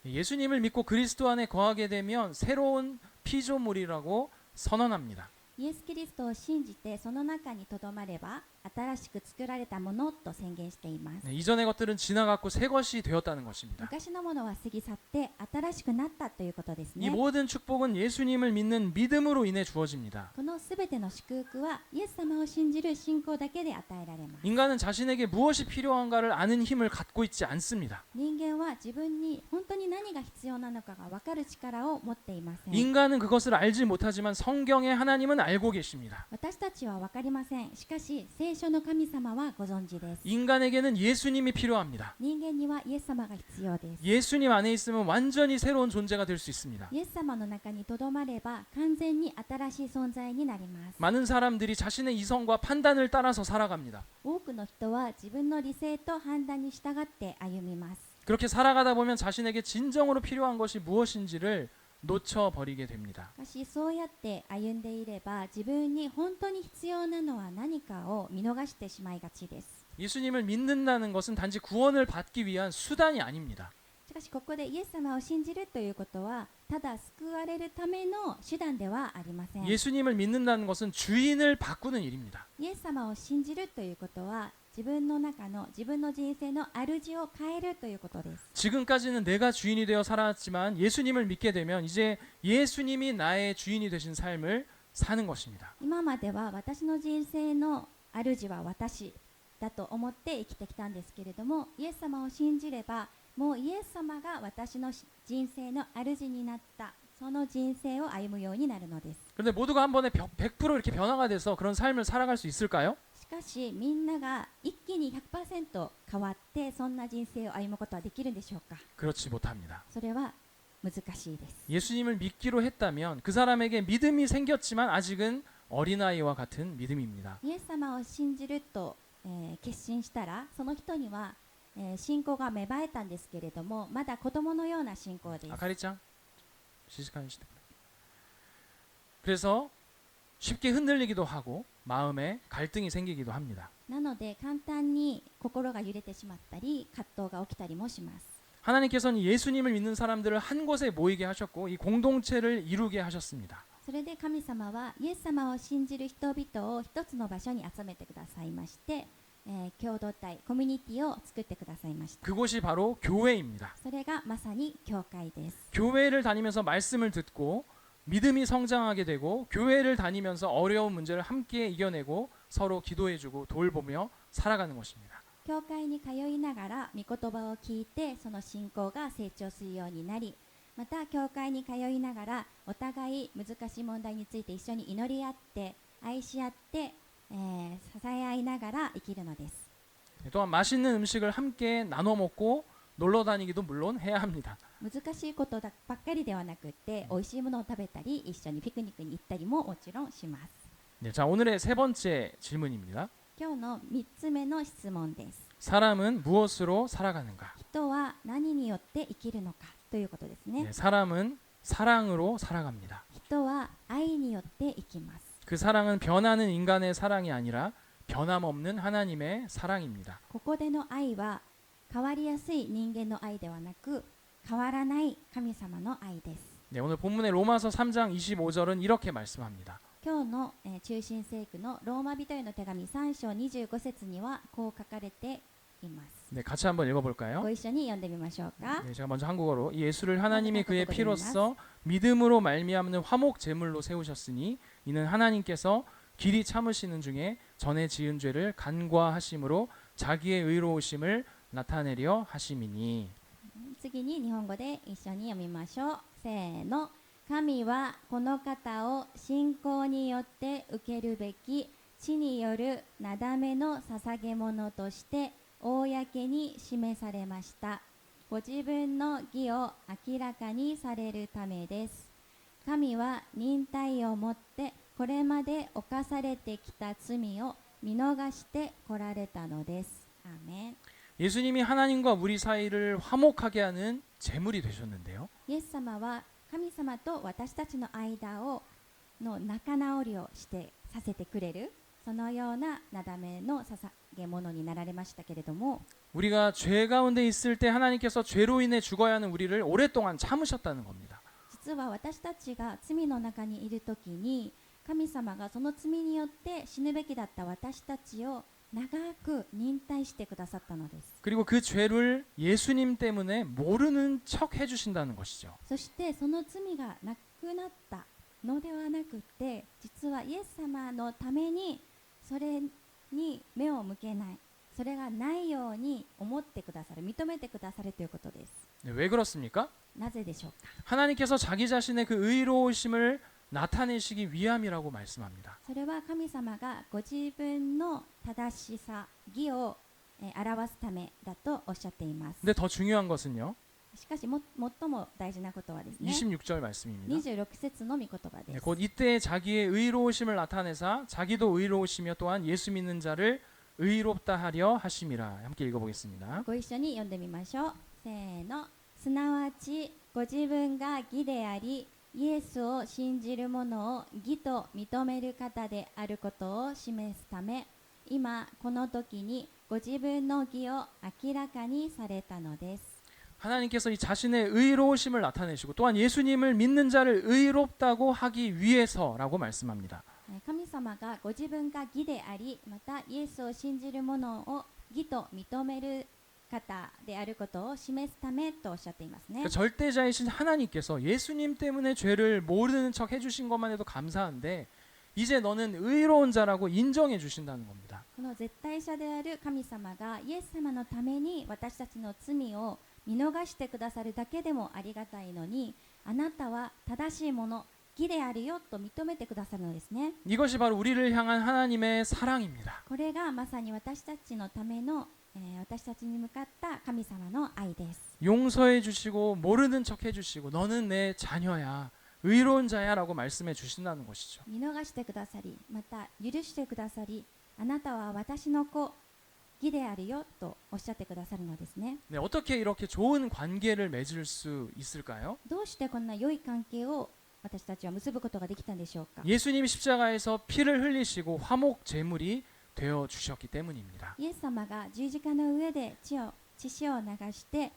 예수님을 믿고 그리스도 안에 거하게 되면 새로운 피조물이라고 선언합니다. イエス・キリストを信じてその中にとどまれば新しく作られたものと宣言しています。 네, 이전의 것들은 지나갔고 새 것이 되었다는 것입니다. 昔のものは過ぎ去って新しくなったということです 이 ね。 모든 축복은 예수님을 믿는 믿음으로 인해 주어집니다. このすべての祝福はイエス様を信じる信仰だけで与えられます。 인간은 자신에게 무엇이 필요한가를 아는 힘을 갖고 있지 않습니다. 人間は自分に本当に何が必要なのかが分かる力を持っていません。 인간은 그것을 알지 못하지만 성경의 하나님은 알고 계십니다. 私たちは分かりません。しかし聖書の神様はご存知です。 인간에게는 예수님이 필요합니다. 人間にはイエス様が必要です。 예수님 안에 있으면 완전히 새로운 존재가 될 수 있습니다. イエス様の中にとどまれば完全に新しい存在になります。 많은 사람들이 자신의 이성과 판단을 따라서 살아갑니다. 多くの人は自分の理性と判断に従って歩みます。 그렇게 살아가다 보면 자신에게 진정으로 필요한 것이 무엇인지를 놓쳐버리게 됩니다. しかしそうやって歩んでいれば自分に本当に必要なのは何かを見逃してしまいがちです。 예수님을 믿는다는 것은 단지 구원을 받기 위한 수단이 아닙니다. しかしここでイエス様を信じるということはただ救われるための手段ではありません。 예수님을 믿는다는 것은 주인을 바꾸는 일입니다. イエス様を信じるということは自分の中の自分の人生の主を変えるということです。 지금까지는 내가 주인이 되어 살았지만 예수님을 믿게 되면 이제 예수님이 나의 주인이 되신 삶을 사는 것입니다. 今までは私の人生の主は私だと思って生きてきたんですけれども、イエス様を信じればもうイエス様が私の人生の主になった、その人生を歩むようになるのです。 그런데 모두가 한 번에 100% 이렇게 변화가 돼서 그런 삶을 살아갈 수 있을까요? しかしみんなが一気に 100% 変わってそんな人生を歩むことはできるんでしょうか。 그렇지 못합니다. それは難しいです。 예수님을 믿기로 했다면 그 사람에게 믿음이 생겼지만 아직은 어린아이와 같은 믿음입니다. イエス様を信じると、決心したらその人には、信仰が芽生えたんですけれどもまだ子供のような信仰です。 아카리짱 시식하는 시대. 그래서 쉽게 흔들리기도 하고 마음에 갈등이 생기기도 합니다. なので簡単に心が揺れてしまったり葛藤が起きたりもします。 하나님께서는 예수님을 믿는 사람들을 한 곳에 모이게 하셨고 이 공동체를 이루게 하셨습니다. それで神様はイエス様を信じる人々を一つの場所に集めてくださいまして、共同体コミュニティを作ってくださいました。 그곳이 바로 교회입니다. それがまさに教会です。 교회를 다니면서 말씀을 듣고 믿음이 성장하게 되고 교회를 다니면서 어려운 문제를 함께 이겨내고 서로 기도해주고 돌보며 살아가는 것입니다. 教会に通いながら御言葉を聞いてその信仰が成長するようになり、また教会に通いながらお互い難しい問題について一緒に祈り合って愛し合って、支え合いながら生きるのです。 또한 맛있는 음식을 함께 나눠 먹고 놀러 다니기도 물론 해야 합니다. 難しいことばっかりではなくって美味しいものを食べたり一緒にピクニックに行ったりももちろんします。 네, 자 오늘의 세 번째 질문입니다. 今日の3つ目の質問です。 사람은 무엇으로 살아가는가? 人は何によって生きるのかということですね。 네, 사람은 사랑으로 살아갑니다. 人は愛によって生きます。 그 사랑은 변하는 인간의 사랑이 아니라 변함없는 하나님의 사랑입니다. ここでの愛は変わりやすい人間の愛ではなく変わらない神様の愛です。 네, 오늘 본문의 로마서 3장 25절은 이렇게 말씀합니다. 今日の、中心聖句のローマ人への手紙3章25節にはこう書かれています。 네, 같이 한번 읽어볼까요? ご一緒に読んでみましょうか。 네, 제가 먼저 한국어로 예수를 하나님이 그의 피로써 믿음으로 말미암는 화목 제물로 세우셨으니 이는 하나님께서 길이 참으시는 중에 전에 지은 죄를 간과하심으로 자기의 의로우심을 나타내려 하심이니. 次に日本語で一緒に読みましょう。せーの。神はこの方を信仰によって受けるべき地によるなだめの捧げ物として公に示されました。ご自分の義を明らかにされるためです。神は忍耐をもってこれまで犯されてきた罪を見逃してこられたのです。アーメン。 예수님이 하나님과 우리 사이를 화목하게 하는 제물이 되셨는데요. イエス様は神様と私たちの間をの仲直りをしてさせてくれるそのようななだめの捧げ物になられましたけれども、 우리가 죄 가운데 있을 때 하나님께서 죄로 인해 죽어야 하는 우리를 오랫동안 참으셨다는 겁니다. 実は私たちが罪の中にいるときに神様がその罪によって死ぬべきだった私たちを長く忍耐してくださったのです。 그리고 그 죄를 예수님 때문에 모르는 척 해주신다는 것이죠. そしてその罪がなくなったのではなくて、実はイエス様のためにそれに目を向けない、それがないように思ってくださる、認めてくださるということです。 네, 왜 그렇습니까? なぜでしょうか。 하나님께서 자기 자신의 그 의로우심을 나타내시기 위함이라고 말씀합니다. それは神様がご自分の正しさ、義を、表すためだとおっしゃっています。 근데 더 중요한 것은요. しかし最も大事なことはですね、 26절 말씀입니다. 26節の御言葉で 네, す。 곧 이때 자기의 의로우심을 나타내사 자기도 의로우시며 또한 예수 믿는 자를 의롭다 하려 하심이라. 함께 읽어보겠습니다. ご一緒に読んでみましょう。せーの。すなわちご自分が義でありイエスを信じる者を義と認める方であることを示すため、今この時にご自分の義を明らかにされたのです。 하나님께서 이 자신의 의로우심을 나타내시고 또한 예수님을 믿는 자를 의롭다고 하기 위해서라고 말씀합니다. 神様がご自分が義であり、またイエスを信じる者を義と認める方であることを示すためとおっしゃっていますね。 그러니까 절대자이신 하나님께서 예수님 때문에 죄를 모르는 척 해주신 것만 해도 감사한데 이제 너는 의로운 자라고 인정해 주신다는 겁니다. この絶対者である神様がイエス様のために私たちの罪を見逃してくださるだけでもありがたいのに、あなたは正しいもの、義であるよと認めてくださるのですね。 이것이 바로 우리를 향한 하나님의 사랑입니다. これがまさに私たちのための、私たちに向かった神様の愛です。 용서해 주시고 모르는 척 해주시고 너는 내 자녀야 의로운 자야라고 말씀해 주신다는 것이죠. 見逃してくださり、また許してくださり、あなたは私の子、義であるよとおっしゃってくださるのですね。 네, 어떻게 이렇게 좋은 관계를 맺을 수 있을까요? どうしてこんな良い関係を私たちは結ぶことができたんでしょうか。 예수님이 십자가에서 피를 흘리시고 화목 제물이 되어 주셨기 때문입니다. イエス様が十字架の上で血潮を流して、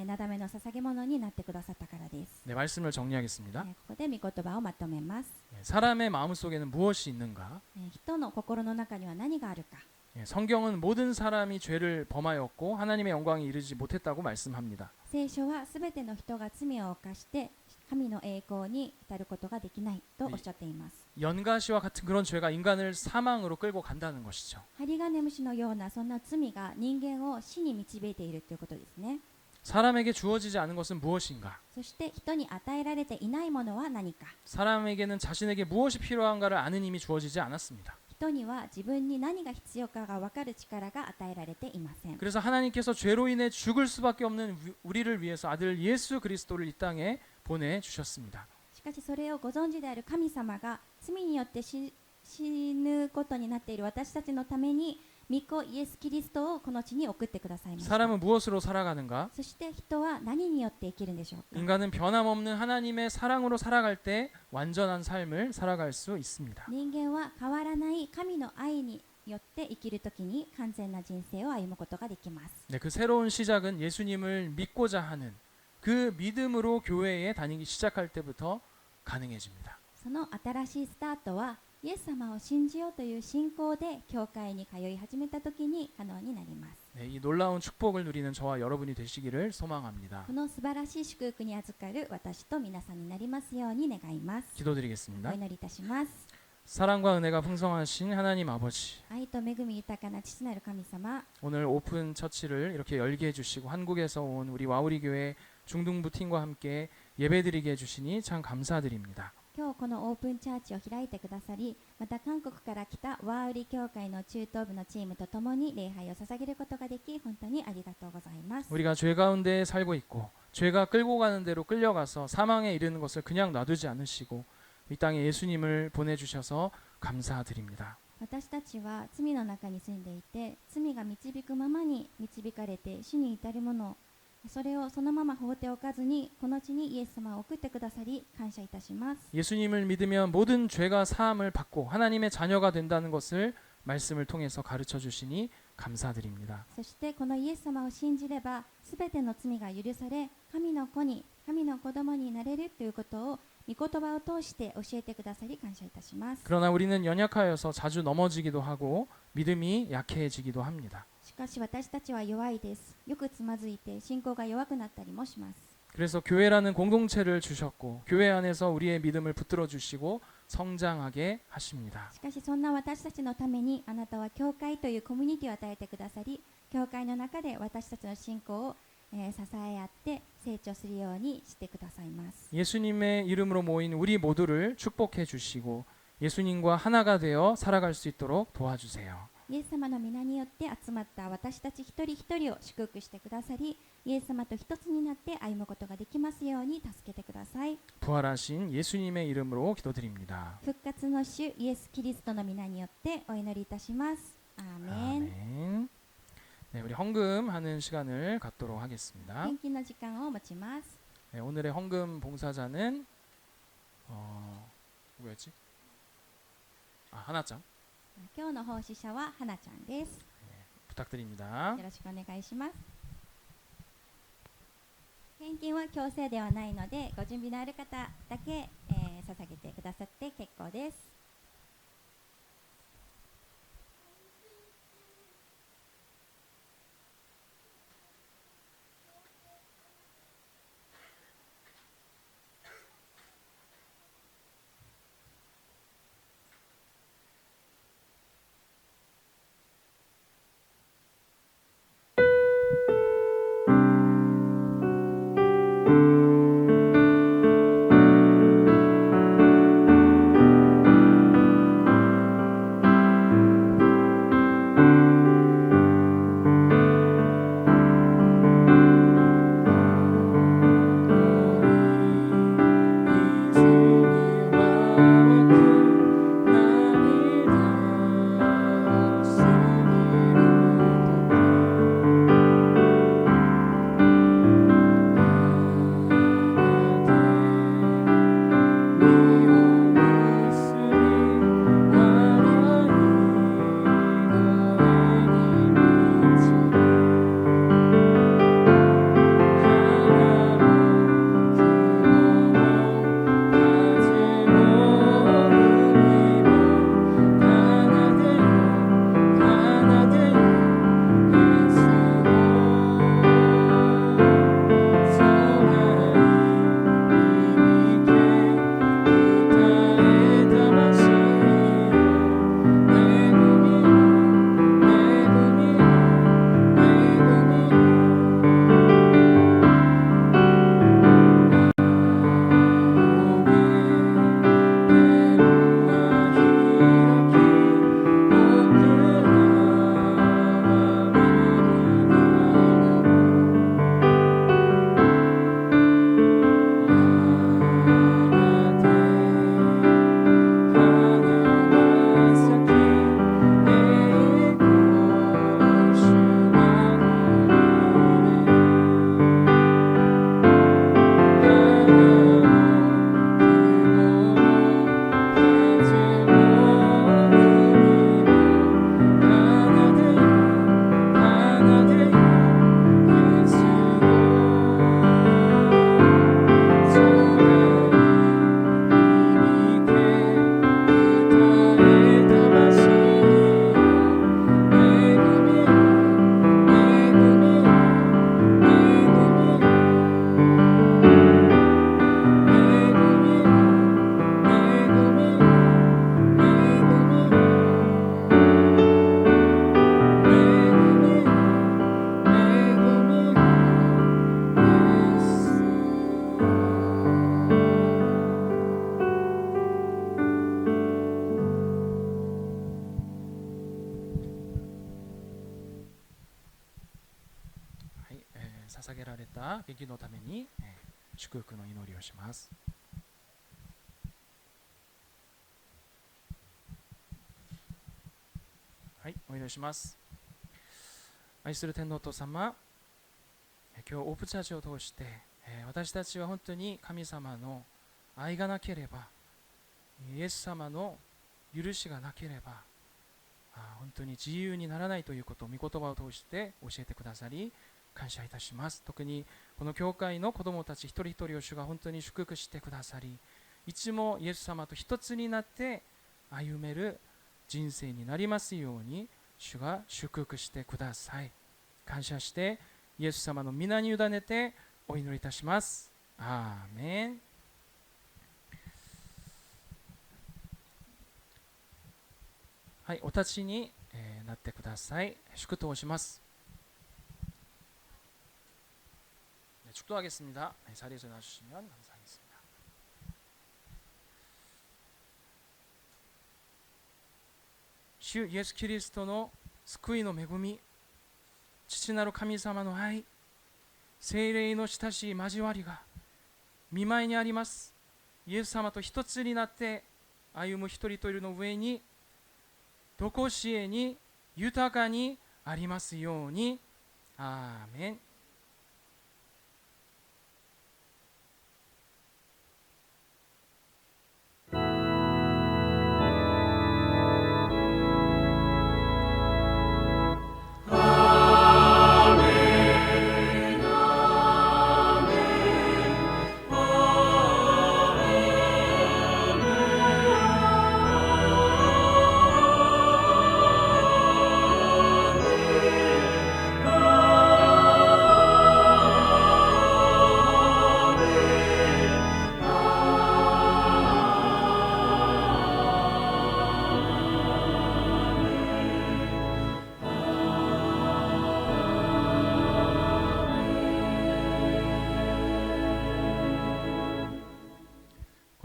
なだめの捧げ物になってくださったからです。 네, 말씀을 정리하겠습니다. ここで御言葉をまとめます。 네, 사람의 마음속에는 무엇이 있는가? 人の心の中には何があるか。 네, 성경은 모든 사람이 죄를 범하였고 하나님의 영광에 이르지 못했다고 말씀합니다. 聖書はすべての人が罪を犯して神の栄光に至ることができないとおっしゃっています。 연가시와 같은 그런 죄가 인간을 사망으로 끌고 간다는 것이죠. 針金虫のようなそんな罪が人間を死に導いているということですね。 사람에게 주어지지 않은 것은 무엇인가? そして人に与えられていないものは何か。 사람에게는 자신에게 무엇이 필요한가를 아는 힘이 주어지지 않았습니다. 人には自分に何が必要かが分かる力が与えられていません。 그래서 하나님께서 죄로 인해 죽을 수밖에 없는 우리를 위해서 아들 예수 그리스도를 이 땅에 보내주셨습니다. しかしそれをご存知である神様が罪によって死ぬことになっている私たちのために御子イエス・キリストをこの地に送ってくださいました。 사람은 무엇으로 살아가는가? そして人は何によって生きるんでしょうか。 인간은 변함없는 하나님의 사랑으로 살아갈 때 완전한 삶을 살아갈 수 있습니다. 人間は変わらない神の愛によって生きるときに完全な人生を歩むことができます。 네, 그 새로운 시작은 예수님을 믿고자 하는 그 믿음으로 교회에 다니기 시작할 때부터 가능해집니다. その新しいスタートはイエス様を信じようという信仰で教会に通い始めたときに可能になります。 네, 이 놀라운 축복을 누리는 저와 여러분이 되시기를 소망합니다. この素晴らしい祝福に預かる私と皆さんになりますように願います。 기도드리겠습니다. お祈りいたします。 사랑과 은혜가 풍성하신 하나님 아버지, 愛と恵み豊かな父なる神様、 오늘 오픈 처치를 이렇게 열게 해주시고 한국에서 온 우리 와우리 교회 중등부 팀과 함께 예배드리게 해주시니 참 감사드립니다. 今日このオープンチャーチを開いてくださり、また韓国から来たワーウリ教会の中東部のチームとともに礼拝を捧げることができ、本当にありがとうございます。 우리가 죄 가운데 살고 있고 죄가 끌고 가는 대로 끌려가서 사망에 이르는 것을 그냥 놔두지 않으시고 이 땅에 예수님을 보내주셔서 감사드립니다. 私たちは罪の中に住んでいて、罪が導くままに導かれて死に至るもの、それをそのまま放っておかずにこの地にイエス様を送ってくださり感謝いたします。 예수님을 믿으면 모든 죄가 사함을 받고 하나님의 자녀가 된다는 것을 말씀을 통해서 가르쳐 주시니 감사드립니다. そしてこのイエス様を信じればすべての罪が許され、神の子に、神の子供になれるということを御言葉を通して教えてくださり感謝いたします。 그러나 우리는 연약하여서 자주 넘어지기도 하고 믿음이 약해지기도 합니다. しかし私たちは弱いです。よくつまずいて信仰が弱くなったりもします。 그래서 교회라는 공동체를 주셨고 교회 안에서 우리의 믿음을 붙들어 주시고 성장하게 하십니다. しかしそんな私たちのためにあなたは教会というコミュニティを与えてくださり、教会の中で私たちの信仰を、支え合って成長するようにしてくださいます。 예수님의 이름으로 모인 우리 모두를 축복해 주시고 예수님과 하나가 되어 살아갈 수 있도록 도와주세요. イエス様の皆によって集まった私たち一人一人を祝福してくださり、イエス様と一つになって歩むことができますように助けてください。 부활하신 예수님의 이름으로 기도드립니다. 復活の主イエス・キリストの皆によってお祈りいたします。アーメン。 아멘. 네, 우리 헌금하는 시간을 갖도록 하겠습니다. 献金の時間を持ちます。 네, 오늘의 헌금 봉사자는 누구였지? 하나짱 今日の奉仕者は花ちゃんです。 부탁드립니다. よろしくお願いします。献金は強制ではないので、ご準備のある方だけ、捧げてくださって結構です。捧げられた献金のために、祝福の祈りをします。はい、お祈りします。愛する天皇お父様、今日オープンチャーチを通して、私たちは本当に神様の愛がなければ、イエス様の許しがなければ、本当に自由にならないということを御言葉を通して教えてくださり、感謝いたします。特にこの教会の子どもたち一人一人を主が本当に祝福してくださり、いつもイエス様と一つになって歩める人生になりますように主が祝福してください。感謝してイエス様の皆に委ねてお祈りいたします。アーメン。はい、お立ちになってください。祝祷をします。축도하겠습니다. 자리에서 나와주시면 감사하겠습니다. 주 예수 그리스도의 救いの恵み、父なる神様の愛、聖霊の親しい交わりが御前にあります。イエス様と一つになって歩む一人一人の上にどこしえに豊かにありますように。アーメン。Amen.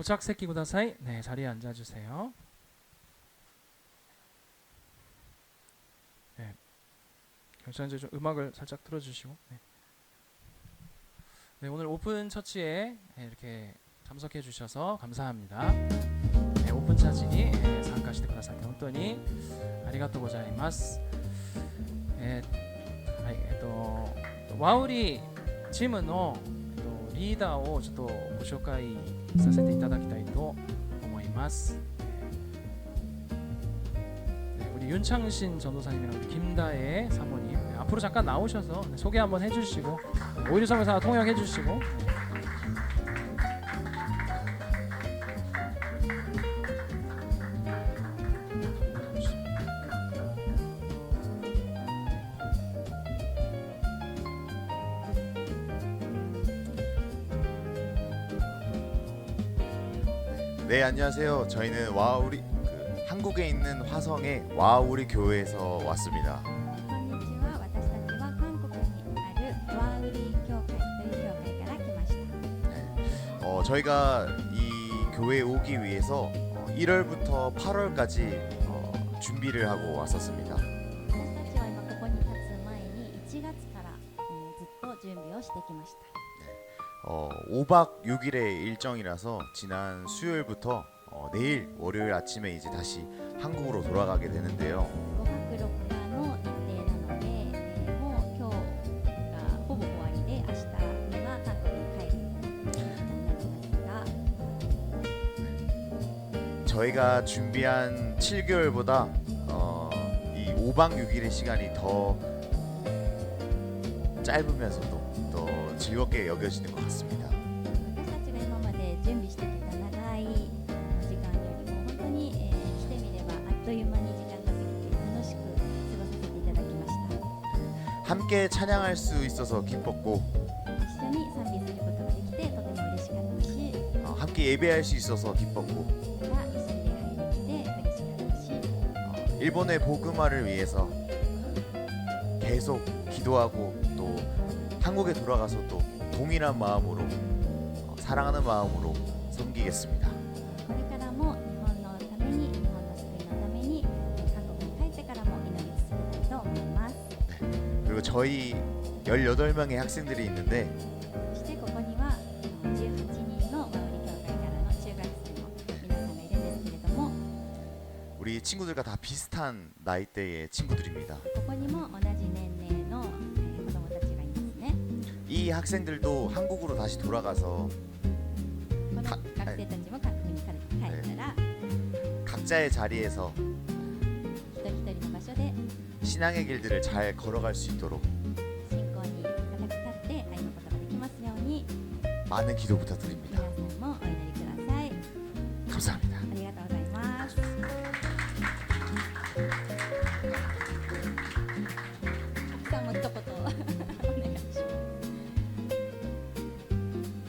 도착席ください. 네, 자리에 앉아주세요. 네, 경찰제 좀 음악을 살짝 틀어주시고. 네. 네, 오늘 오픈 처치에 이렇게 참석해 주셔서 감사합니다. 네, 오픈 처치에 参加してくださって本当にありがとうございます。はい、ワウリチームのリーダーをちょっとご紹介させていただきたいと思います。네, 우리 윤창신 전도사님이랑 우리 김다혜 사모님 네, 앞으로 잠깐 나오셔서 네, 소개 한번 해주시고 513에서 통역해주시고 네, 안녕하세요. 저희는 와우리 한국에 있는 화성의 와우리 교회에서 왔습니다. こんにちは。私たちは韓国にあるワウリ教会という教会から来ました。 저희가 이 교회에 오기 위해서 1월부터 8월까지 준비를 하고 왔었습니다. 私たちは今ここに立つ前に1月から、ずっと準備をしてきました。 5박 6일의 일정이라서 지난 수요일부터 내일 월요일 아침에 이제 다시 한국으로 돌아가게 되는데요. 5泊6日の日程なので、もう今日がほぼ終わりで明日には韓国に帰ることになりますが、 저희가 준비한 7개월보다 이 5박 6일의 시간이 더 짧으면서도 더 즐겁게 여겨지는 것 같습니다. 私たちが今まで準備してきた長い時間よりも本当に、来てみればあっという間に時間が過ぎて楽しく過ごさせていただきました。 함께 찬양할 수 있어서 기뻤고 一緒に賛美することができてとても嬉しかったし、 함께 예배할 수 있어서 기뻤고 また一緒に礼拝できて嬉しかったし、 일본의 복음화를 위해서 계속 기도하고 또 한국에 돌아가서 또 동일한 마음으로 사랑하는 마음으로 섬기겠습니다. これからも日本のために、日本の救いのために、韓国に帰ってからも祈り続けたいと思います。 그리고 저희 18명의 학생들이 있는데 そしてここには18人のワウリ教会からの中学生の皆さんがいるんですけれども、 우리 친구들과 다 비슷한 나이대의 친구들입니다. ここにも同じ年齢の子供たちがいますね。 이 학생들도 한국으로 다시 돌아가서 この学生たちも韓国に帰ったら、 각자의 자리에서 一人一人の場所で 신앙의 길들을 잘 걸어갈 수 있도록 信仰に固く立って歩むことができますように、 많은 기도 부탁드립니다. 皆さんもお祈りください。 감사합니다. ありがとうございます。奥さんも一言お願いします。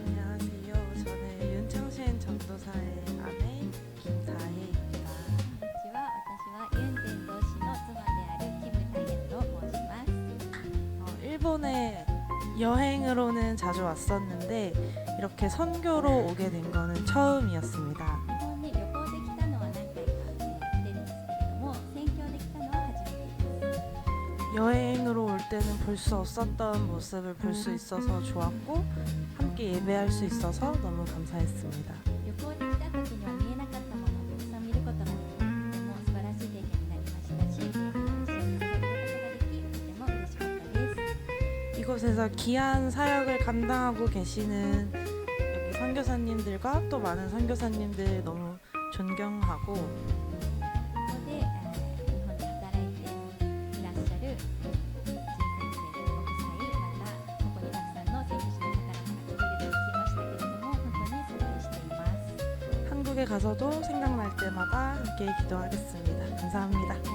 안녕하세요. 저는 윤창신 전도사의 아내 김다혜입니다. こんにちは。私はユン伝道師の妻であるキムタイエと申します。 일본에 여행으로는 자주 왔었는데 이렇게 선교로 오게 된 거는 처음이었습니다. 日本に旅行できたのは何回か来てるんですけれども、宣教できたのは初めてです。 여행으로 올 때는 볼 수 없었던 모습을 볼 수 있어서 좋았고 함께 예배할 수 있어서 너무 감사했습니다. 旅行できた時には見えなかったものをたくさん見ることができて、とても素晴らしい経験になりましたし、一緒に捧げることができ、とても嬉しかったです。 이곳에서 귀한 사역을 감당하고 계시는 여기 선교사님들과 또 많은 선교사님들 너무 존경하고 ここで、日本で働いていらっしゃる人先生ご夫妻、またここにたくさんの選手の方々が来ていると聞きましたけれども、本当に尊敬しています。 한국에 가서도 생각날 때마다 함께 기도하겠습니다. 감사합니다. 帰